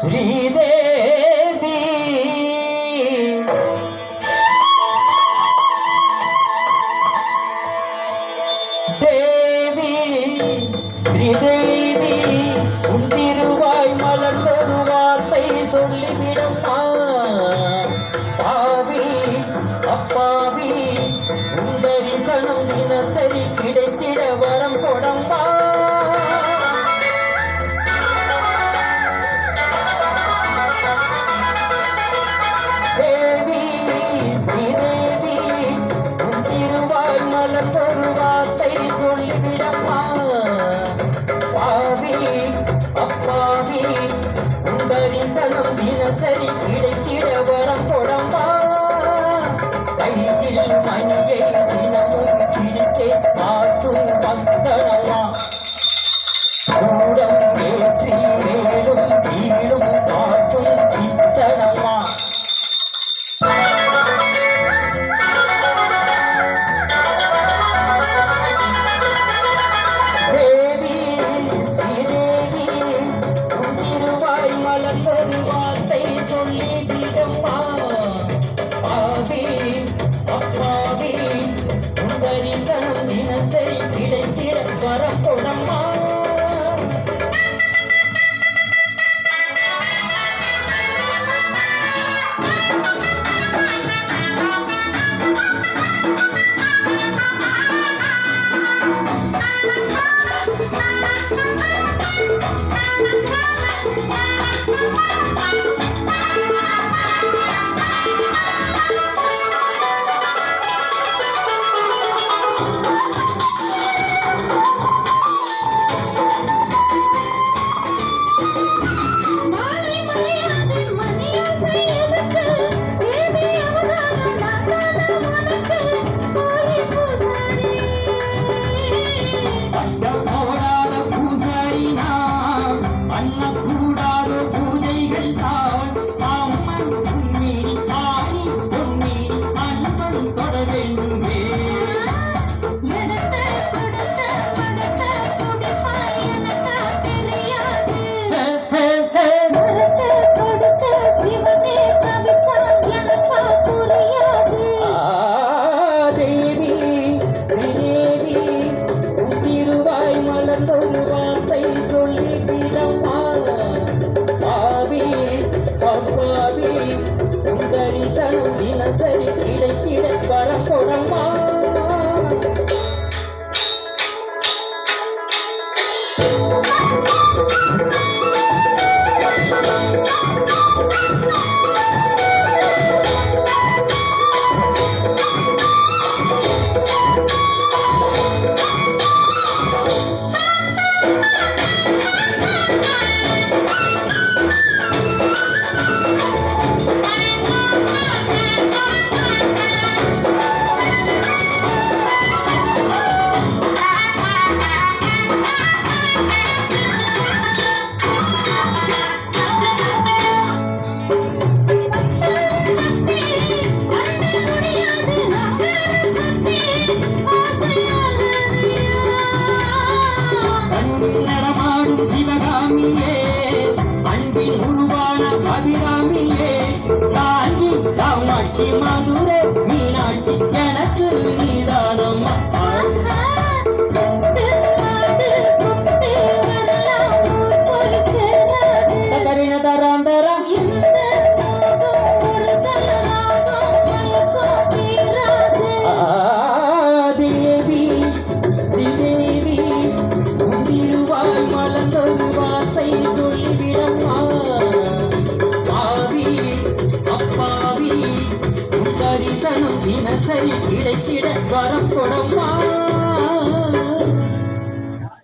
श्रीदेवी देवी श्रीदेवी உன் திருவாய் மலர்ந்தொரு வார்த்தை சொல்லிவிடம்மா பாவி அப்பாவி உன் தரிசனம் தினசரி கிடைத்திட வரம் கொடம்மா ஒரு வார்த்தை சொல்லிவிடம்மா பாவி அப்பாவி உன் தரிசனம் தினசரி கிடைத்திட வரம் கொடம்மா கையில் மணியை தினமும் பிடித்தே மாற்றும் பக்தனம்மா சூடம் ஏற்றி மேலும் கீழும் காட்டும் சித்தனம்மா தினசரி கிடைத்திட வரம் கொடம்மா தரிசனம் தினசரி கிடைத்திட வரம் கொடம்மா நடமாடும் சிவகாமியே அன்பின் உருவான அபிராமியே காஞ்சி காமாட்சி மதுரை மீனாட்சி எனக்கு நீதானம்மா தினசரி கிடைத்திட வரம் கொடம்மா